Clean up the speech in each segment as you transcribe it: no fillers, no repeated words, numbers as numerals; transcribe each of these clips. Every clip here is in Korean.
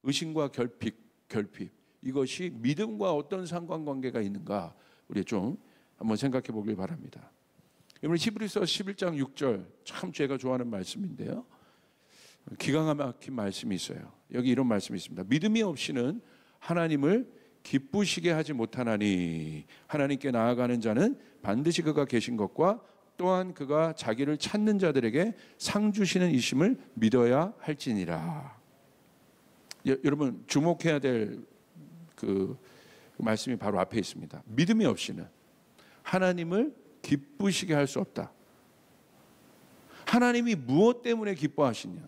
의심과 결핍, 이것이 믿음과 어떤 상관관계가 있는가 우리 좀 한번 생각해 보길 바랍니다. 여러분, 히브리서 11장 6절 참 제가 좋아하는 말씀인데요, 기가 막힌 말씀이 있어요. 여기 이런 말씀이 있습니다. 믿음이 없이는 하나님을 기쁘시게 하지 못하나니 하나님께 나아가는 자는 반드시 그가 계신 것과 또한 그가 자기를 찾는 자들에게 상 주시는 이심을 믿어야 할지니라. 여러분, 주목해야 될 그 말씀이 바로 앞에 있습니다. 믿음이 없이는 하나님을 기쁘시게 할 수 없다. 하나님이 무엇 때문에 기뻐하시냐?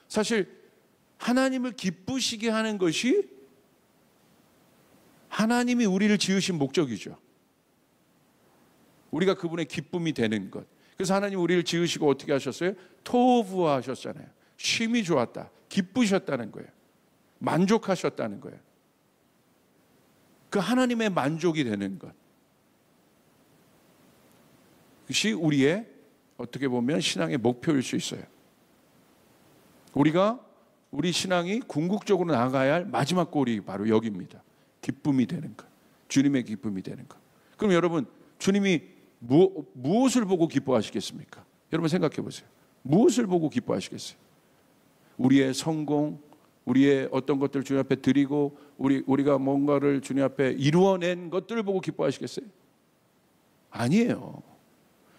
사실 하나님을 기쁘시게 하는 것이 하나님이 우리를 지으신 목적이죠. 우리가 그분의 기쁨이 되는 것. 그래서 하나님 우리를 지으시고 어떻게 하셨어요? 토부하 하셨잖아요. 쉼이 좋았다. 기쁘셨다는 거예요. 만족하셨다는 거예요. 그 하나님의 만족이 되는 것. 그것이 우리의 어떻게 보면 신앙의 목표일 수 있어요. 우리 신앙이 궁극적으로 나아가야 할 마지막 골이 바로 여기입니다. 기쁨이 되는 것. 주님의 기쁨이 되는 것. 그럼 여러분, 주님이 무엇을 보고 기뻐하시겠습니까? 여러분 생각해 보세요. 무엇을 보고 기뻐하시겠어요? 우리의 성공, 우리의 어떤 것들을 주님 앞에 드리고 우리가 뭔가를 주님 앞에 이루어낸 것들을 보고 기뻐하시겠어요? 아니에요.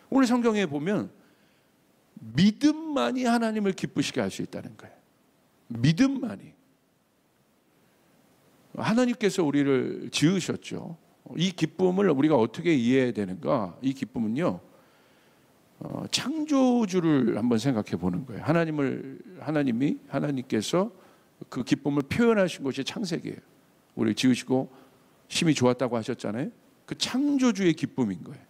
오늘 성경에 보면 믿음만이 하나님을 기쁘시게 할 수 있다는 거예요. 믿음만이. 하나님께서 우리를 지으셨죠. 이 기쁨을 우리가 어떻게 이해해야 되는가? 이 기쁨은요, 창조주를 한번 생각해 보는 거예요. 하나님께서 그 기쁨을 표현하신 것이 창세기예요. 우리를 지으시고 심히 좋았다고 하셨잖아요. 그 창조주의 기쁨인 거예요.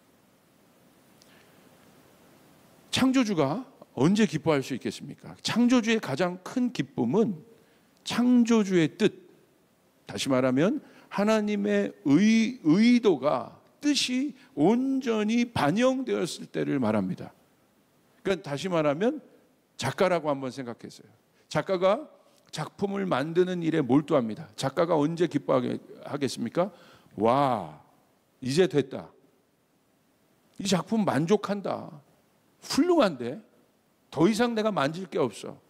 창조주가 언제 기뻐할 수 있겠습니까? 창조주의 가장 큰 기쁨은 창조주의 뜻, 다시 말하면 하나님의 의도가, 뜻이 온전히 반영되었을 때를 말합니다. 그러니까 다시 말하면 작가라고 한번 생각했어요. 작가가 작품을 만드는 일에 몰두합니다. 작가가 언제 기뻐하겠습니까? 와, 이제 됐다. 이 작품 만족한다. 훌륭한데? 더 이상 내가 만질 게 없어.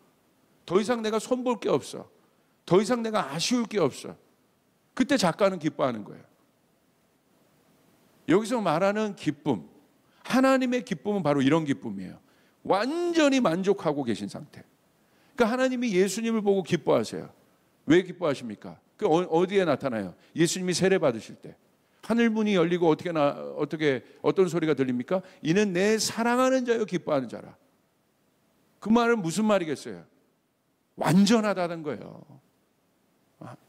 더 이상 내가 손볼 게 없어. 더 이상 내가 아쉬울 게 없어. 그때 작가는 기뻐하는 거예요. 여기서 말하는 기쁨, 하나님의 기쁨은 바로 이런 기쁨이에요. 완전히 만족하고 계신 상태. 그러니까 하나님이 예수님을 보고 기뻐하세요. 왜 기뻐하십니까? 그 어디에 나타나요? 예수님이 세례 받으실 때 하늘 문이 열리고 어떤 소리가 들립니까? 이는 내 사랑하는 자여 기뻐하는 자라. 그 말은 무슨 말이겠어요? 완전하다는 거예요.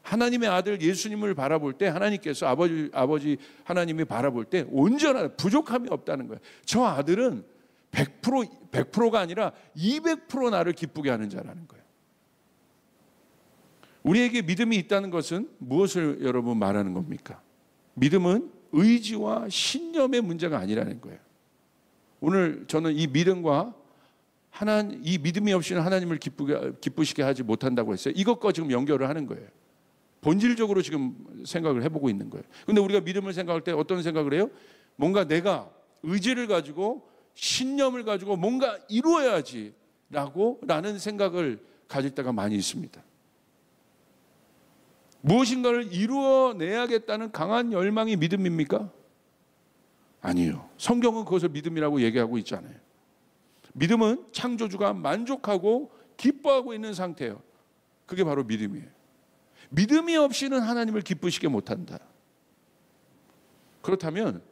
하나님의 아들 예수님을 바라볼 때 하나님께서 아버지 하나님이 바라볼 때 온전하다, 부족함이 없다는 거예요. 저 아들은 100%가 아니라 200% 나를 기쁘게 하는 자라는 거예요. 우리에게 믿음이 있다는 것은 무엇을 여러분 말하는 겁니까? 믿음은 의지와 신념의 문제가 아니라는 거예요. 오늘 저는 이 믿음과 이 믿음이 없이는 하나님을 기쁘시게 하지 못한다고 했어요. 이것과 지금 연결을 하는 거예요. 본질적으로 지금 생각을 해보고 있는 거예요. 근데 우리가 믿음을 생각할 때 어떤 생각을 해요? 뭔가 내가 의지를 가지고 신념을 가지고 뭔가 이루어야지 라는 생각을 가질 때가 많이 있습니다. 무엇인가를 이루어내야겠다는 강한 열망이 믿음입니까? 아니요. 성경은 그것을 믿음이라고 얘기하고 있잖아요. 믿음은 창조주가 만족하고 기뻐하고 있는 상태예요. 그게 바로 믿음이에요. 믿음이 없이는 하나님을 기쁘시게 못한다. 그렇다면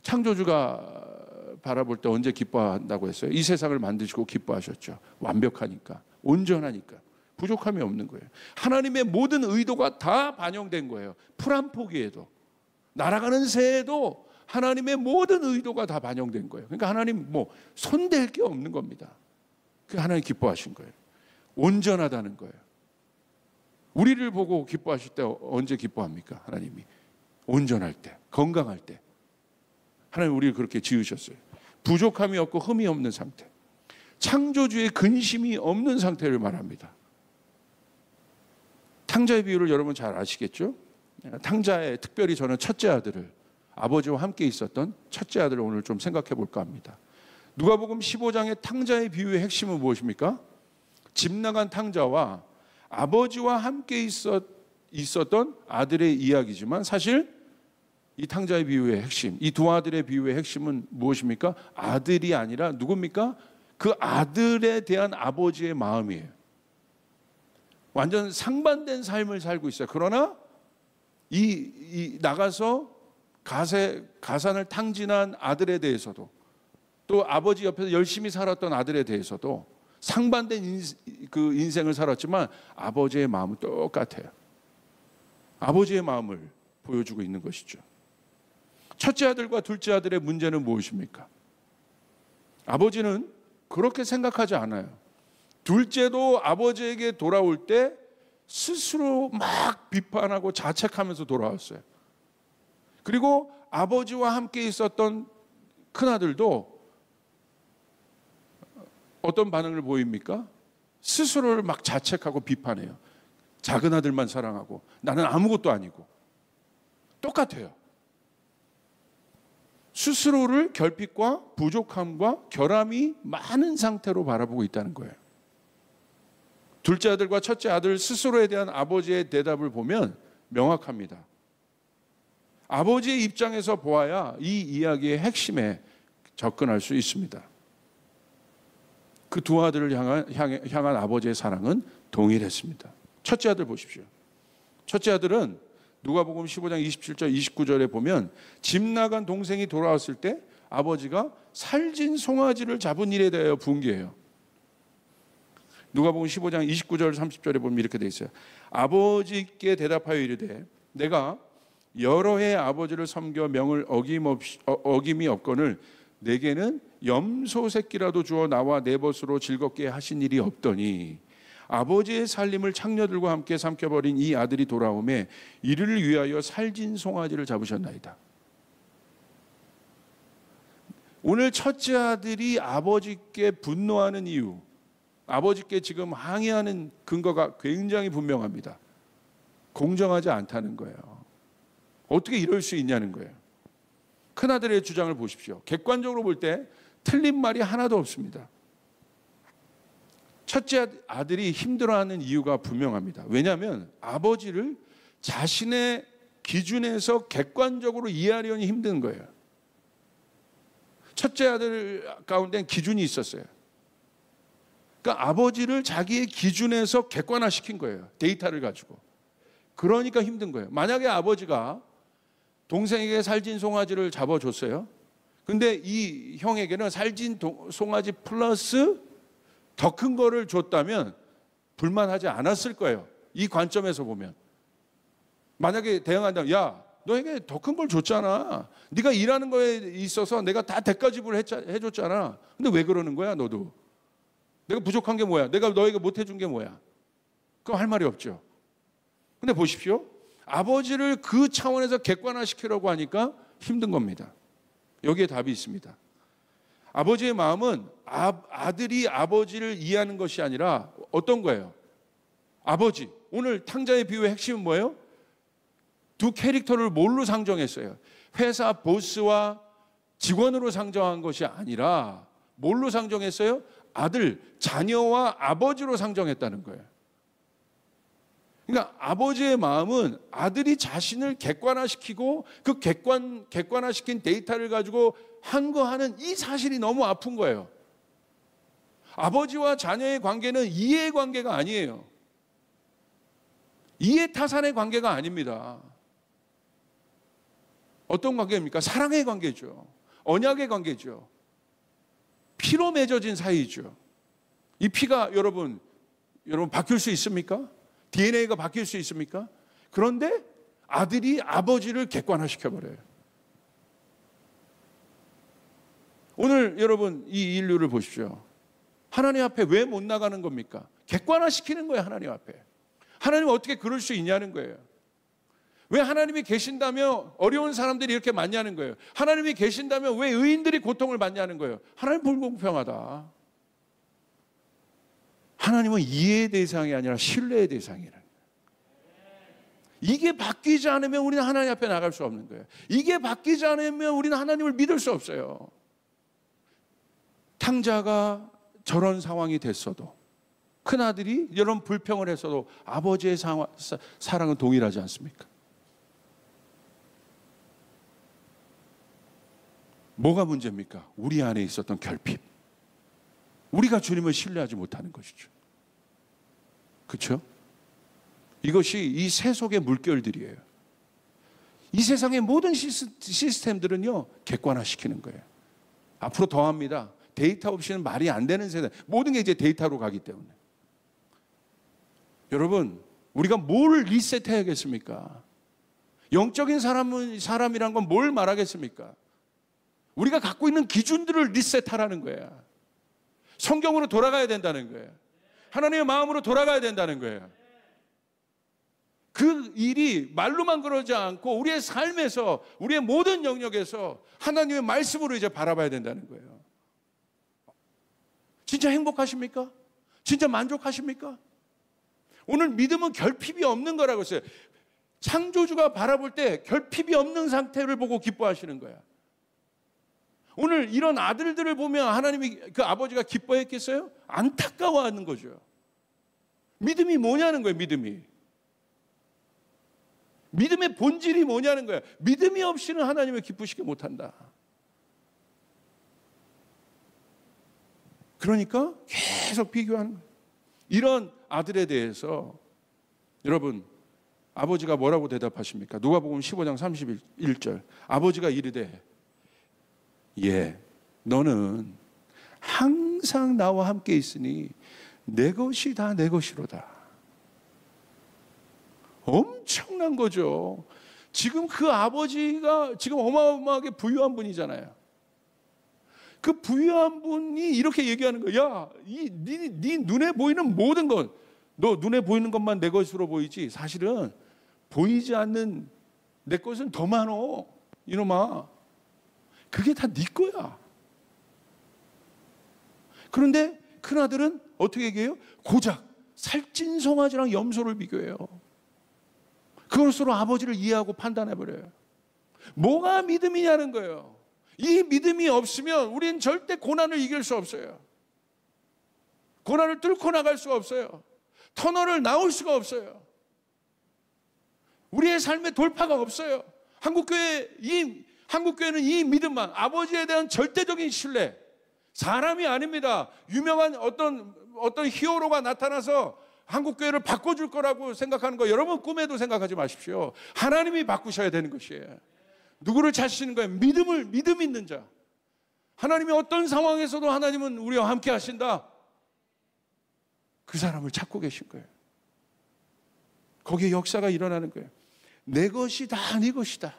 창조주가 바라볼 때 언제 기뻐한다고 했어요? 이 세상을 만드시고 기뻐하셨죠. 완벽하니까, 온전하니까, 부족함이 없는 거예요. 하나님의 모든 의도가 다 반영된 거예요. 풀 한 포기에도, 날아가는 새에도 하나님의 모든 의도가 다 반영된 거예요. 그러니까 하나님 손댈 게 없는 겁니다. 그 하나님 기뻐하신 거예요. 온전하다는 거예요. 우리를 보고 기뻐하실 때 언제 기뻐합니까? 하나님이 온전할 때, 건강할 때. 하나님 우리를 그렇게 지으셨어요. 부족함이 없고 흠이 없는 상태, 창조주의 근심이 없는 상태를 말합니다. 탕자의 비유를 여러분 잘 아시겠죠? 탕자의, 특별히 저는 첫째 아들을, 아버지와 함께 있었던 첫째 아들을 오늘 좀 생각해 볼까 합니다. 누가복음 15장의 탕자의 비유의 핵심은 무엇입니까? 집 나간 탕자와 아버지와 함께 있었던 아들의 이야기지만, 사실 이 탕자의 비유의 핵심, 이 두 아들의 비유의 핵심은 무엇입니까? 아들이 아니라 누굽니까? 그 아들에 대한 아버지의 마음이에요. 완전 상반된 삶을 살고 있어요. 그러나 나가서 가산을 탕진한 아들에 대해서도, 또 아버지 옆에서 열심히 살았던 아들에 대해서도 상반된 그 인생을 살았지만 아버지의 마음은 똑같아요. 아버지의 마음을 보여주고 있는 것이죠. 첫째 아들과 둘째 아들의 문제는 무엇입니까? 아버지는 그렇게 생각하지 않아요. 둘째도 아버지에게 돌아올 때 스스로 막 비판하고 자책하면서 돌아왔어요. 그리고 아버지와 함께 있었던 큰아들도 어떤 반응을 보입니까? 스스로를 막 자책하고 비판해요. 작은 아들만 사랑하고 나는 아무것도 아니고. 똑같아요. 스스로를 결핍과 부족함과 결함이 많은 상태로 바라보고 있다는 거예요. 둘째 아들과 첫째 아들 스스로에 대한 아버지의 대답을 보면 명확합니다. 아버지의 입장에서 보아야 이 이야기의 핵심에 접근할 수 있습니다. 그 두 아들을 향한 아버지의 사랑은 동일했습니다. 첫째 아들 보십시오. 첫째 아들은 누가복음 15장 27절 29절에 보면 집 나간 동생이 돌아왔을 때 아버지가 살진 송아지를 잡은 일에 대하여 분개해요. 누가복음 15장 29절 30절에 보면 이렇게 돼 있어요. 아버지께 대답하여 이르되 내가 여러 해 아버지를 섬겨 명을 어김이 없거늘 내게는 염소 새끼라도 주어 나와 내 벗으로 즐겁게 하신 일이 없더니 아버지의 살림을 창녀들과 함께 삼켜버린 이 아들이 돌아오매 이를 위하여 살진 송아지를 잡으셨나이다. 오늘 첫째 아들이 아버지께 분노하는 이유, 아버지께 지금 항의하는 근거가 굉장히 분명합니다. 공정하지 않다는 거예요. 어떻게 이럴 수 있냐는 거예요. 큰아들의 주장을 보십시오. 객관적으로 볼 때 틀린 말이 하나도 없습니다. 첫째 아들이 힘들어하는 이유가 분명합니다. 왜냐하면 아버지를 자신의 기준에서 객관적으로 이해하려니 힘든 거예요. 첫째 아들 가운데는 기준이 있었어요. 그러니까 아버지를 자기의 기준에서 객관화시킨 거예요. 데이터를 가지고. 그러니까 힘든 거예요. 만약에 아버지가 동생에게 살진 송아지를 잡아줬어요. 근데 이 형에게는 살진 송아지 플러스 더 큰 거를 줬다면 불만하지 않았을 거예요. 이 관점에서 보면. 만약에 대응한다면 야, 너에게 더 큰 걸 줬잖아. 네가 일하는 거에 있어서 내가 다 대가 지불을 해줬잖아. 근데 왜 그러는 거야 너도? 내가 부족한 게 뭐야? 내가 너에게 못 해준 게 뭐야? 그럼 할 말이 없죠. 근데 보십시오. 아버지를 그 차원에서 객관화시키려고 하니까 힘든 겁니다. 여기에 답이 있습니다. 아버지의 마음은 아들이 아버지를 이해하는 것이 아니라 어떤 거예요? 아버지. 오늘 탕자의 비유의 핵심은 뭐예요? 두 캐릭터를 뭘로 상정했어요? 회사 보스와 직원으로 상정한 것이 아니라 뭘로 상정했어요? 아들, 자녀와 아버지로 상정했다는 거예요. 그러니까 아버지의 마음은 아들이 자신을 객관화시키고 그 객관화시킨 데이터를 가지고 항거하는 이 사실이 너무 아픈 거예요. 아버지와 자녀의 관계는 이해의 관계가 아니에요. 이해타산의 관계가 아닙니다. 어떤 관계입니까? 사랑의 관계죠. 언약의 관계죠. 피로 맺어진 사이죠. 이 피가 여러분 바뀔 수 있습니까? DNA가 바뀔 수 있습니까? 그런데 아들이 아버지를 객관화시켜버려요. 오늘 여러분 이 인류를 보십시오. 하나님 앞에 왜 못 나가는 겁니까? 객관화시키는 거예요. 하나님 앞에. 하나님 어떻게 그럴 수 있냐는 거예요. 왜 하나님이 계신다며 어려운 사람들이 이렇게 많냐는 거예요. 하나님이 계신다며 왜 의인들이 고통을 받냐는 거예요. 하나님 불공평하다. 하나님은 이해의 대상이 아니라 신뢰의 대상이라는 거예요. 이게 바뀌지 않으면 우리는 하나님 앞에 나갈 수 없는 거예요. 이게 바뀌지 않으면 우리는 하나님을 믿을 수 없어요. 탕자가 저런 상황이 됐어도, 큰아들이 이런 불평을 했어도 아버지의 사랑은 동일하지 않습니까? 뭐가 문제입니까? 우리 안에 있었던 결핍. 우리가 주님을 신뢰하지 못하는 것이죠. 그렇죠? 이것이 이 세속의 물결들이에요. 이 세상의 모든 시스템들은요, 객관화시키는 거예요. 앞으로 더합니다. 데이터 없이는 말이 안 되는 세상. 모든 게 이제 데이터로 가기 때문에. 여러분, 우리가 뭘 리셋해야겠습니까? 영적인 사람이란 건 뭘 말하겠습니까? 우리가 갖고 있는 기준들을 리셋하라는 거야. 성경으로 돌아가야 된다는 거예요. 하나님의 마음으로 돌아가야 된다는 거예요. 그 일이 말로만 그러지 않고 우리의 삶에서, 우리의 모든 영역에서 하나님의 말씀으로 이제 바라봐야 된다는 거예요. 진짜 행복하십니까? 진짜 만족하십니까? 오늘 믿음은 결핍이 없는 거라고 했어요. 창조주가 바라볼 때 결핍이 없는 상태를 보고 기뻐하시는 거야. 오늘 이런 아들들을 보면 하나님이, 그 아버지가 기뻐했겠어요? 안타까워하는 거죠. 믿음이 뭐냐는 거예요, 믿음이. 믿음의 본질이 뭐냐는 거예요. 믿음이 없이는 하나님을 기쁘시게 못한다. 그러니까 계속 비교하는 거예요. 이런 아들에 대해서 여러분, 아버지가 뭐라고 대답하십니까? 누가복음 15장 31절. 아버지가 이르되, 예, 너는 항상 나와 함께 있으니 내 것이 다 내 것이로다. 엄청난 거죠. 지금 그 아버지가 지금 어마어마하게 부유한 분이잖아요. 그 부유한 분이 이렇게 얘기하는 거야. 야, 네 눈에 보이는 모든 것, 너 눈에 보이는 것만 내 것으로 보이지 사실은 보이지 않는 내 것은 더 많어. 이놈아, 그게 다 네 거야. 그런데 큰아들은 어떻게 얘기해요? 고작 살찐 송아지랑 염소를 비교해요. 그것으로 아버지를 이해하고 판단해버려요. 뭐가 믿음이냐는 거예요. 이 믿음이 없으면 우리는 절대 고난을 이길 수 없어요. 고난을 뚫고 나갈 수가 없어요. 터널을 나올 수가 없어요. 우리의 삶에 돌파가 없어요. 한국교회는 이 믿음만, 아버지에 대한 절대적인 신뢰, 사람이 아닙니다. 유명한 어떤 히어로가 나타나서 한국교회를 바꿔줄 거라고 생각하는 거 여러분 꿈에도 생각하지 마십시오. 하나님이 바꾸셔야 되는 것이에요. 누구를 찾으시는 거예요? 믿음 있는 자. 하나님이 어떤 상황에서도 하나님은 우리와 함께 하신다. 그 사람을 찾고 계신 거예요. 거기에 역사가 일어나는 거예요. 내 것이 다 네 것이다.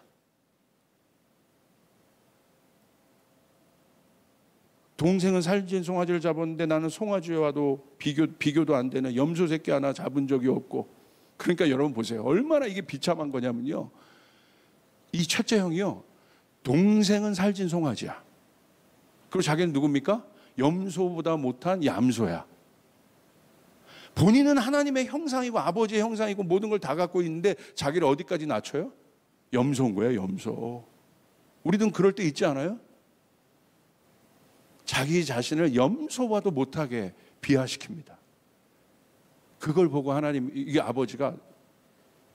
동생은 살찐 송아지를 잡았는데 나는 송아지와도 비교도 안 되는 염소 새끼 하나 잡은 적이 없고. 그러니까 여러분 보세요. 얼마나 이게 비참한 거냐면요. 이 첫째 형이요, 동생은 살찐 송아지야. 그리고 자기는 누굽니까? 염소보다 못한 얌소야. 본인은 하나님의 형상이고 아버지의 형상이고 모든 걸 다 갖고 있는데 자기를 어디까지 낮춰요? 염소인 거예요, 염소. 우리도 그럴 때 있지 않아요? 자기 자신을 염소와도 못하게 비하시킵니다. 그걸 보고 하나님, 이게 아버지가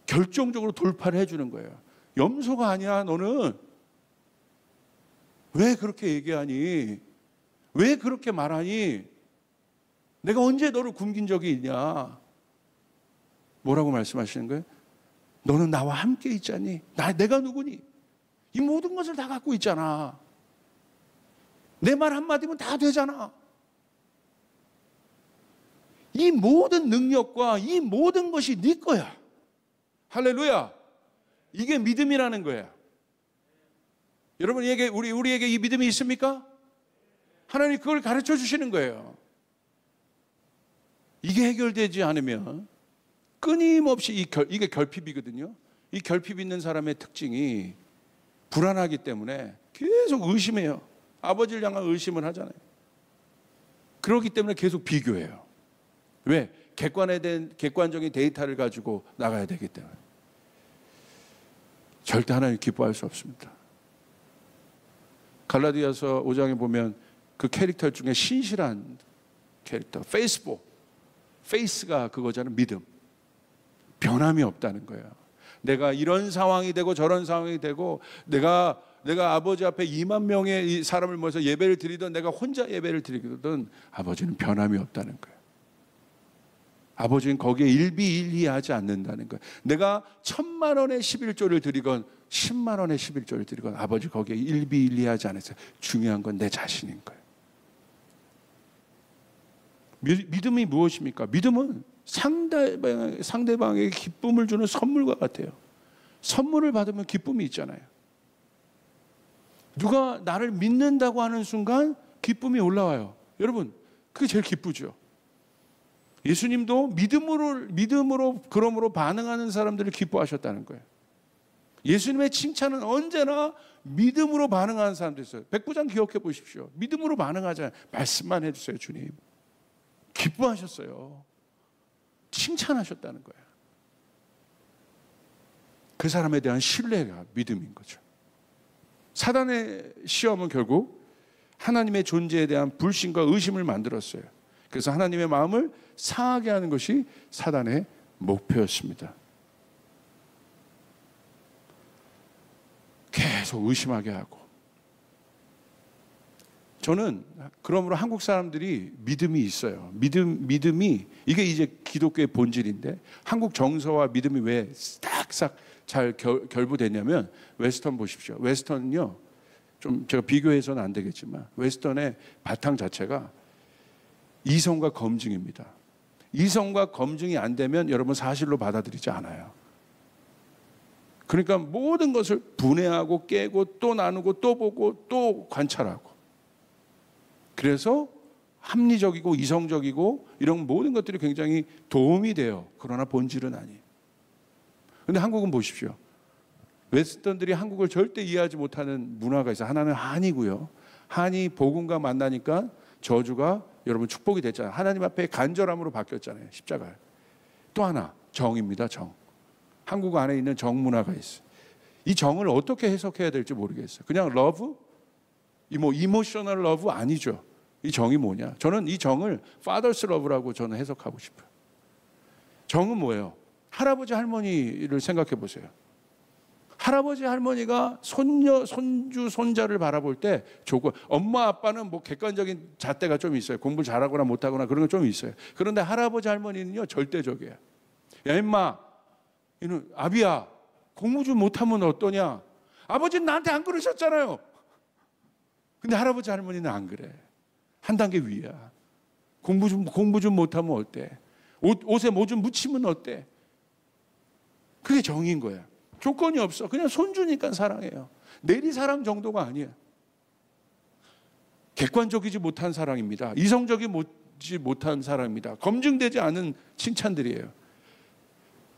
결정적으로 돌파를 해주는 거예요. 염소가 아니야, 너는. 왜 그렇게 얘기하니? 왜 그렇게 말하니? 내가 언제 너를 굶긴 적이 있냐? 뭐라고 말씀하시는 거예요? 너는 나와 함께 있잖니? 내가 누구니? 이 모든 것을 다 갖고 있잖아. 내 말 한마디면 다 되잖아. 이 모든 능력과 이 모든 것이 네 거야. 할렐루야. 이게 믿음이라는 거야. 여러분에게, 우리에게 이 믿음이 있습니까? 하나님 그걸 가르쳐 주시는 거예요. 이게 해결되지 않으면 끊임없이 이게 결핍이거든요. 이 결핍 있는 사람의 특징이 불안하기 때문에 계속 의심해요. 아버지를 향한 의심을 하잖아요. 그렇기 때문에 계속 비교해요. 왜? 객관적인 데이터를 가지고 나가야 되기 때문에. 절대 하나님 기뻐할 수 없습니다. 갈라디아서 5장에 보면 그 캐릭터 중에 신실한 캐릭터, 페이스가 그거잖아요. 믿음. 변함이 없다는 거예요. 내가 이런 상황이 되고 저런 상황이 되고 내가 아버지 앞에 2만 명의 사람을 모아서 예배를 드리던 내가 혼자 예배를 드리거든 아버지는 변함이 없다는 거예요. 아버지는 거기에 일비일리하지 않는다는 거예요. 내가 1,000만 원의 11조를 드리건 10만 원의 11조를 드리건 아버지 거기에 일비일리하지 않았어요. 중요한 건 내 자신인 거예요. 믿음이 무엇입니까? 믿음은 상대방에게 기쁨을 주는 선물과 같아요. 선물을 받으면 기쁨이 있잖아요. 누가 나를 믿는다고 하는 순간 기쁨이 올라와요. 여러분, 그게 제일 기쁘죠. 예수님도 믿음으로 그러므로 반응하는 사람들을 기뻐하셨다는 거예요. 예수님의 칭찬은 언제나 믿음으로 반응하는 사람도 있어요. 백부장 기억해 보십시오. 믿음으로 반응하잖아요. 말씀만 해주세요, 주님. 기뻐하셨어요. 칭찬하셨다는 거예요. 그 사람에 대한 신뢰가 믿음인 거죠. 사단의 시험은 결국 하나님의 존재에 대한 불신과 의심을 만들었어요. 그래서 하나님의 마음을 상하게 하는 것이 사단의 목표였습니다. 계속 의심하게 하고. 저는 그러므로 한국 사람들이 믿음이 있어요. 믿음이 이게 이제 기독교의 본질인데 한국 정서와 믿음이 왜 싹싹 잘 결부됐냐면 웨스턴 보십시오. 웨스턴은요, 좀 제가 비교해서는 안 되겠지만 웨스턴의 바탕 자체가 이성과 검증입니다. 이성과 검증이 안 되면 여러분 사실로 받아들이지 않아요. 그러니까 모든 것을 분해하고 깨고 또 나누고 또 보고 또 관찰하고, 그래서 합리적이고 이성적이고 이런 모든 것들이 굉장히 도움이 돼요. 그러나 본질은 아니에요. 그런데 한국은 보십시오. 웨스턴들이 한국을 절대 이해하지 못하는 문화가 있어요. 하나는 한이고요. 한이 복음과 만나니까 저주가 여러분 축복이 됐잖아요. 하나님 앞에 간절함으로 바뀌었잖아요. 십자가. 또 하나 정입니다. 정. 한국 안에 있는 정 문화가 있어요. 이 정을 어떻게 해석해야 될지 모르겠어요. 그냥 러브? 이모셔널 러브 아니죠. 이 정이 뭐냐? 저는 이 정을 Father's Love라고 저는 해석하고 싶어요. 정은 뭐예요? 할아버지 할머니를 생각해 보세요. 할아버지 할머니가 손녀, 손주, 손자를 바라볼 때 좋고, 엄마 아빠는 뭐 객관적인 잣대가 좀 있어요. 공부를 잘하거나 못하거나 그런 건 좀 있어요. 그런데 할아버지 할머니는요 절대적이에요. 야 임마, 이는 아비야, 공부 좀 못하면 어떠냐? 아버지는 나한테 안 그러셨잖아요. 근데 할아버지 할머니는 안 그래. 한 단계 위야. 공부 좀 못하면 어때? 옷에 뭐 좀 묻히면 어때? 그게 정인 거야. 조건이 없어. 그냥 손주니까 사랑해요. 내리사랑 정도가 아니에요. 객관적이지 못한 사랑입니다. 이성적이지 못한 사랑입니다. 검증되지 않은 칭찬들이에요.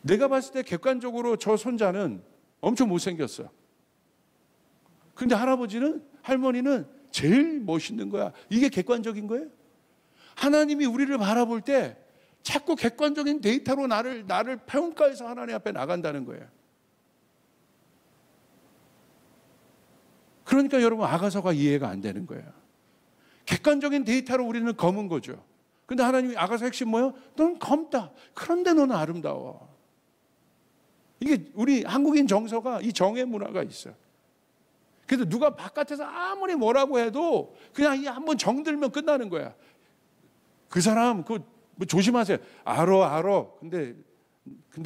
내가 봤을 때 객관적으로 저 손자는 엄청 못생겼어. 근데 할머니는 제일 멋있는 거야. 이게 객관적인 거예요? 하나님이 우리를 바라볼 때 자꾸 객관적인 데이터로 나를 평가해서 하나님 앞에 나간다는 거예요. 그러니까 여러분 아가서가 이해가 안 되는 거예요. 객관적인 데이터로 우리는 검은 거죠. 근데 하나님이 아가서 핵심 뭐예요? 넌 검다. 그런데 너는 아름다워. 이게 우리 한국인 정서가 이 정의 문화가 있어요. 그래서 누가 바깥에서 아무리 뭐라고 해도 그냥 한번 정들면 끝나는 거야. 그 사람 뭐 조심하세요. 알아. 근데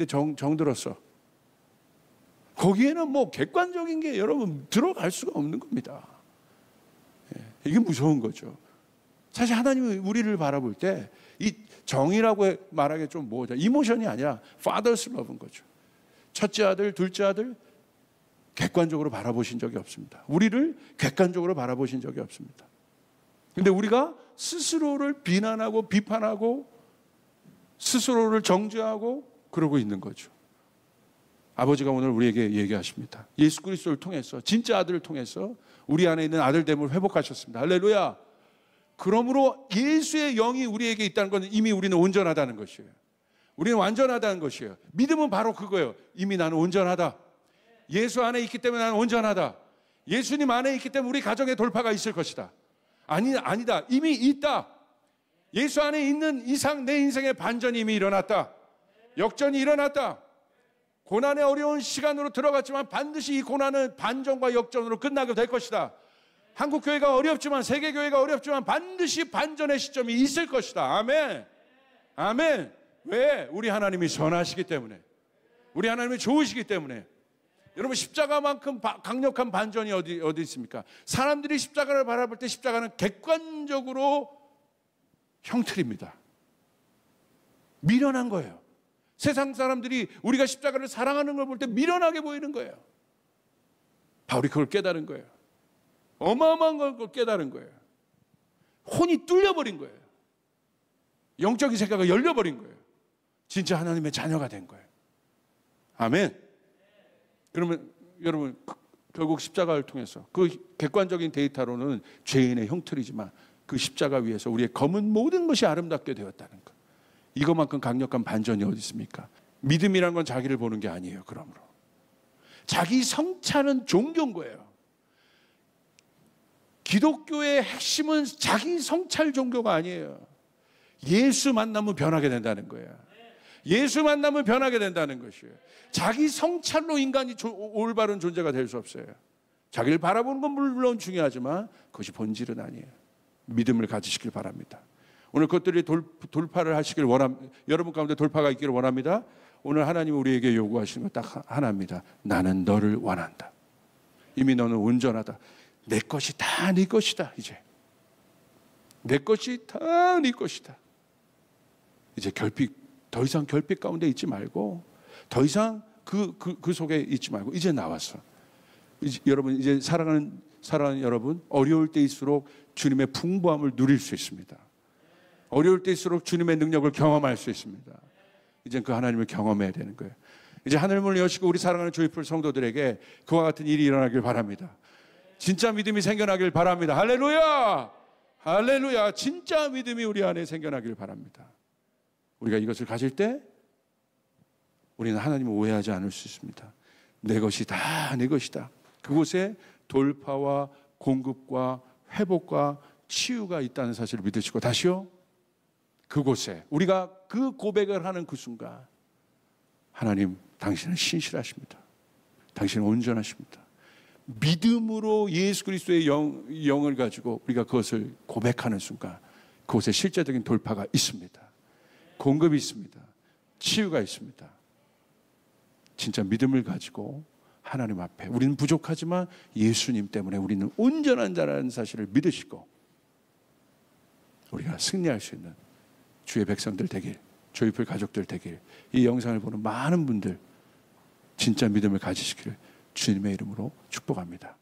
정들었어. 거기에는 뭐 객관적인 게 여러분 들어갈 수가 없는 겁니다. 이게 무서운 거죠. 사실 하나님이 우리를 바라볼 때 이 정이라고 말하기 좀 뭐죠? 이모션이 아니라 Father's Love인 거죠. 첫째 아들, 둘째 아들 객관적으로 바라보신 적이 없습니다. 우리를 객관적으로 바라보신 적이 없습니다. 근데 우리가 스스로를 비난하고 비판하고 스스로를 정죄하고 그러고 있는 거죠. 아버지가 오늘 우리에게 얘기하십니다. 예수 그리스도를 통해서, 진짜 아들을 통해서 우리 안에 있는 아들됨을 회복하셨습니다. 할렐루야. 그러므로 예수의 영이 우리에게 있다는 것은 이미 우리는 온전하다는 것이에요. 우리는 완전하다는 것이에요. 믿음은 바로 그거예요. 이미 나는 온전하다. 예수 안에 있기 때문에 나는 온전하다. 예수님 안에 있기 때문에 우리 가정에 돌파가 있을 것이다. 아니다. 이미 있다. 예수 안에 있는 이상 내 인생의 반전이 이미 일어났다. 역전이 일어났다. 고난의 어려운 시간으로 들어갔지만 반드시 이 고난은 반전과 역전으로 끝나게 될 것이다. 한국교회가 어렵지만, 세계교회가 어렵지만 반드시 반전의 시점이 있을 것이다. 아멘. 아멘. 왜? 우리 하나님이 선하시기 때문에, 우리 하나님이 좋으시기 때문에. 여러분, 십자가만큼 강력한 반전이 어디 있습니까? 사람들이 십자가를 바라볼 때 십자가는 객관적으로 형틀입니다. 미련한 거예요. 세상 사람들이 우리가 십자가를 사랑하는 걸 볼 때 미련하게 보이는 거예요. 바울이 그걸 깨달은 거예요. 어마어마한 걸 깨달은 거예요. 혼이 뚫려버린 거예요. 영적인 세계가 열려버린 거예요. 진짜 하나님의 자녀가 된 거예요. 아멘. 그러면 여러분, 결국 십자가를 통해서 그 객관적인 데이터로는 죄인의 형틀이지만 그 십자가 위에서 우리의 검은 모든 것이 아름답게 되었다는 것. 이것만큼 강력한 반전이 어디 있습니까? 믿음이란 건 자기를 보는 게 아니에요. 그러므로 자기 성찰은 종교인 거예요. 기독교의 핵심은 자기 성찰 종교가 아니에요. 예수 만나면 변하게 된다는 거예요. 예수 만나면 변하게 된다는 것이에요. 자기 성찰로 인간이 올바른 존재가 될 수 없어요. 자기를 바라보는 건 물론 중요하지만 그것이 본질은 아니에요. 믿음을 가지시길 바랍니다. 오늘 그것들이 돌파를 하시길 원합니다. 여러분 가운데 돌파가 있기를 원합니다. 오늘 하나님이 우리에게 요구하시는 건 딱 하나입니다. 나는 너를 원한다. 이미 너는 온전하다. 내 것이 다 네 것이다. 이제 내 것이 다 네 것이다. 이제 더 이상 결핍 가운데 있지 말고, 더 이상 그 속에 있지 말고 이제 나와서, 여러분, 이제 사랑하는 여러분, 어려울 때일수록 주님의 풍부함을 누릴 수 있습니다. 어려울 때일수록 주님의 능력을 경험할 수 있습니다. 이제 그 하나님을 경험해야 되는 거예요. 이제 하늘문을 여시고 우리 사랑하는 조이풀 성도들에게 그와 같은 일이 일어나길 바랍니다. 진짜 믿음이 생겨나길 바랍니다. 할렐루야! 할렐루야! 진짜 믿음이 우리 안에 생겨나길 바랍니다. 우리가 이것을 가질 때 우리는 하나님을 오해하지 않을 수 있습니다. 내 것이 다 내 것이다. 그곳에 돌파와 공급과 회복과 치유가 있다는 사실을 믿으시고, 다시요, 그곳에 우리가 그 고백을 하는 그 순간, 하나님, 당신은 신실하십니다. 당신은 온전하십니다. 믿음으로 예수 그리스도의 영을 가지고 우리가 그것을 고백하는 순간 그곳에 실제적인 돌파가 있습니다. 공급이 있습니다. 치유가 있습니다. 진짜 믿음을 가지고 하나님 앞에, 우리는 부족하지만 예수님 때문에 우리는 온전한 자라는 사실을 믿으시고 우리가 승리할 수 있는 주의 백성들 되길, 조이풀 가족들 되길, 이 영상을 보는 많은 분들 진짜 믿음을 가지시기를 주님의 이름으로 축복합니다.